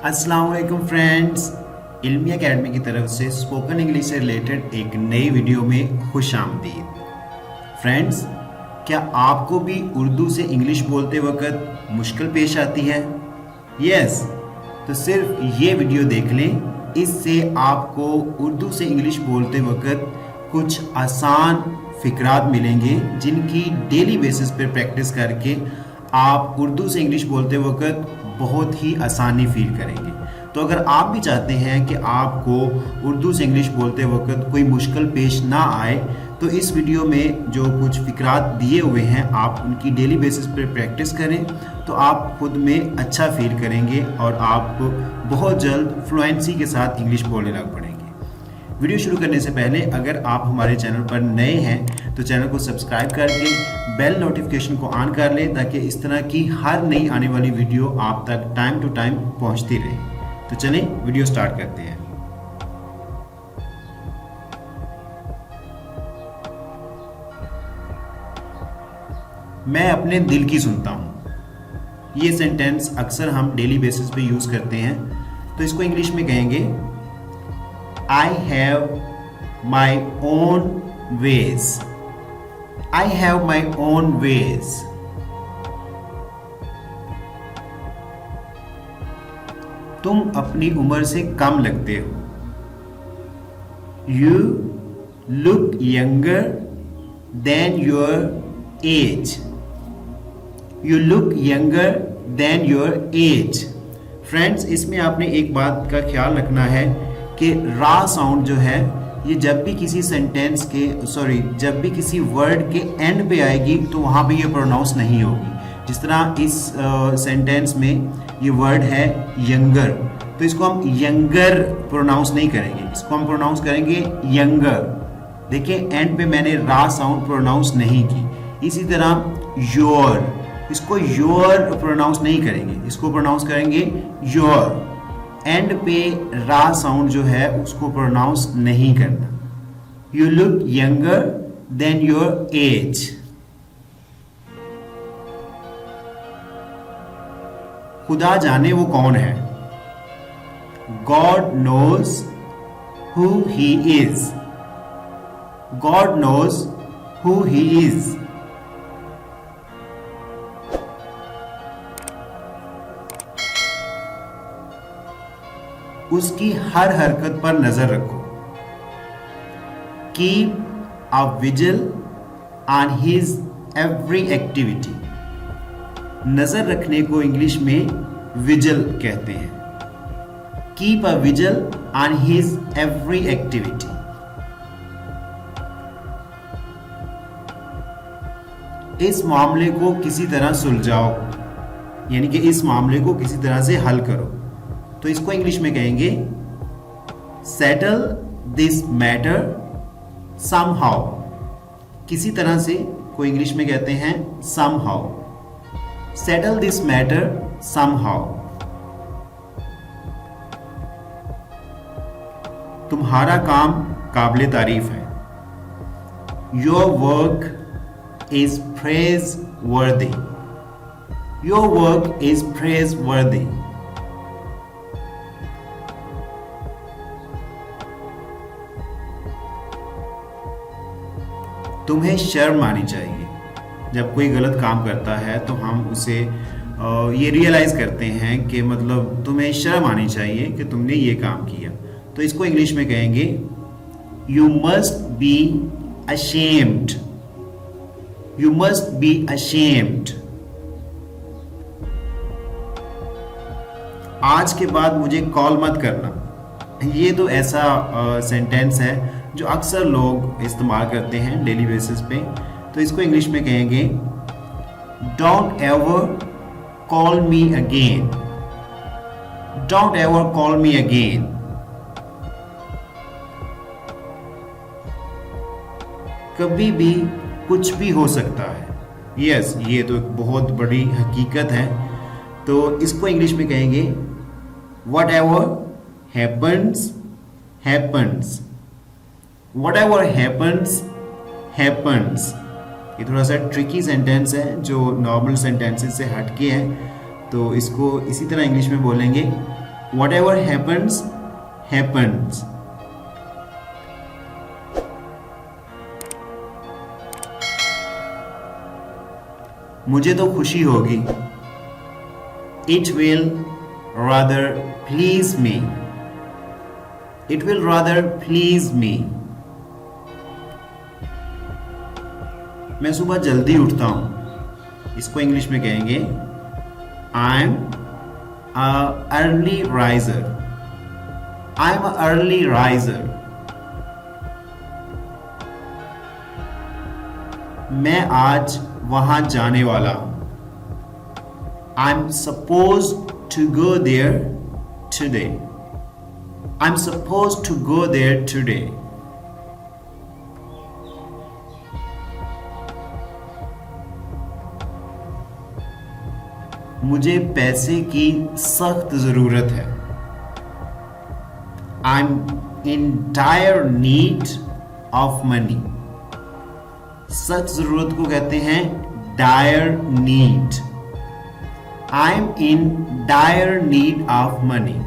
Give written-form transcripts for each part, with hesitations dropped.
अस्सलाम वालेकुम फ्रेंड्स, इल्मी एकेडमी की तरफ से स्पोकन इंग्लिश से रिलेटेड एक नई वीडियो में खुश आमदीद। फ्रेंड्स, क्या आपको भी उर्दू से इंग्लिश बोलते वक्त मुश्किल पेश आती है? यस, तो सिर्फ ये वीडियो देख लें, इससे आपको उर्दू से इंग्लिश बोलते वक्त कुछ आसान फिक्रात मिलेंगे जिनकी डेली बेसिस पर प्रैक्टिस करके आप उर्दू से इंग्लिश बोलते वक्त बहुत ही आसानी फील करेंगे। तो अगर आप भी चाहते हैं कि आपको उर्दू से इंग्लिश बोलते वक्त कोई मुश्किल पेश ना आए, तो इस वीडियो में जो कुछ फिक्रात दिए हुए हैं आप उनकी डेली बेसिस पर प्रैक्टिस करें, तो आप खुद में अच्छा फील करेंगे और आप बहुत जल्द फ्लुएंसी के साथ इंग्लिश बोलने लग पड़ेंगे। वीडियो शुरू करने से पहले अगर आप हमारे चैनल पर नए हैं तो चैनल को सब्सक्राइब करके बेल नोटिफिकेशन को ऑन कर लें ताकि इस तरह की हर नई आने वाली वीडियो आप तक टाइम टू टाइम पहुंचती रहे। तो चलें वीडियो स्टार्ट करते हैं। मैं अपने दिल की सुनता हूं। ये सेंटेंस अक्सर हम डेली बेसिस पे यूज करते हैं, तो इसको इंग्लिश में कहेंगे I have my own ways. I have my own ways. तुम अपनी उम्र से कम लगते हो। You look younger than your age. You look younger than your age. Friends, इसमें आपने एक बात का ख्याल रखना है कि रा साउंड जो है ये जब भी किसी सेंटेंस के जब भी किसी वर्ड के एंड पे आएगी तो वहाँ पे ये प्रोनाउंस नहीं होगी। जिस तरह इस सेंटेंस में ये वर्ड है यंगर, तो इसको हम यंगर प्रोनाउंस नहीं करेंगे, इसको हम प्रोनाउंस करेंगे यंगर। देखिए एंड पे मैंने रा साउंड प्रोनाउंस नहीं की। इसी तरह योर, इसको योर प्रोनाउंस नहीं करेंगे, इसको प्रोनाउंस करेंगे योर। एंड पे रा साउंड जो है उसको प्रोनाउंस नहीं करना। You look younger than your age. खुदा जाने वो कौन है। God knows who he is. God knows who he is. उसकी हर हरकत पर नजर रखो। Keep a vigil on his every activity. नजर रखने को इंग्लिश में विजिल कहते हैं। Keep a vigil on his every activity. इस मामले को किसी तरह सुलझाओ, यानी कि इस मामले को किसी तरह से हल करो, तो इसको इंग्लिश में कहेंगे सेटल दिस मैटर समहाउ। किसी तरह से को इंग्लिश में कहते हैं somehow. Settle this matter somehow. तुम्हारा काम काबिले तारीफ है। योर वर्क इज प्रेज वर्दी। योर वर्क इज प्रेज वर्दी। तुम्हें शर्म आनी चाहिए। जब कोई गलत काम करता है तो हम उसे ये रियलाइज करते हैं कि मतलब तुम्हें शर्म आनी चाहिए कि तुमने ये काम किया, तो इसको इंग्लिश में कहेंगे you must be ashamed. You must be ashamed. आज के बाद मुझे कॉल मत करना। ये तो ऐसा सेंटेंस है जो अक्सर लोग इस्तेमाल करते हैं डेली बेसिस पे, तो इसको इंग्लिश में कहेंगे don't ever call me again. Don't ever call me again. कभी भी कुछ भी हो सकता है। यस, ये तो एक बहुत बड़ी हकीकत है, तो इसको इंग्लिश में कहेंगे what ever happens happens. Whatever happens, happens। ये थोड़ा सा ट्रिकी सेंटेंस है जो नॉर्मल सेंटेंसेस से हटके है, तो इसको इसी तरह इंग्लिश में बोलेंगे whatever happens happens. मुझे तो खुशी होगी. It will rather please me. It will rather please me. मैं सुबह जल्दी उठता हूं. इसको इंग्लिश में कहेंगे I'm a early riser. I'm a early riser. मैं आज वहां जाने वाला हूं. I'm supposed to go there today. I'm supposed to go there today. मुझे पैसे की सख्त जरूरत है. I'm in dire need of money. सख्त जरूरत को कहते हैं dire need. I'm in dire need of money.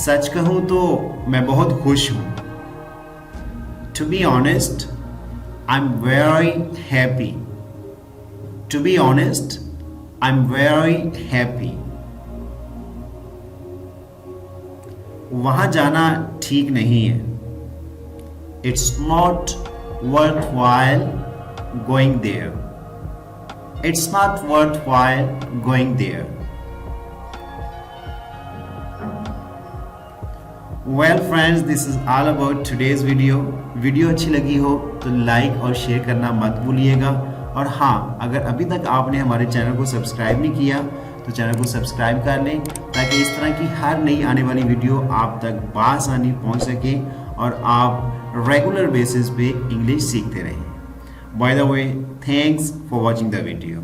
सच कहूं तो मैं बहुत खुश हूं. To be honest, I'm very happy. To be honest, I'm very happy. वहां जाना ठीक नहीं है. It's not worthwhile going there. It's not worthwhile going there. Well friends, this is all about today's video. Video अच्छी लगी हो तो like और शेयर करना मत भूलिएगा. और हाँ, अगर अभी तक आपने हमारे चैनल को सब्सक्राइब नहीं किया तो चैनल को सब्सक्राइब कर लें ताकि इस तरह की हर नई आने वाली वीडियो आप तक बआसानी पहुंच सके और आप रेगुलर बेसिस पे इंग्लिश सीखते रहें. By the way, thanks for watching the video.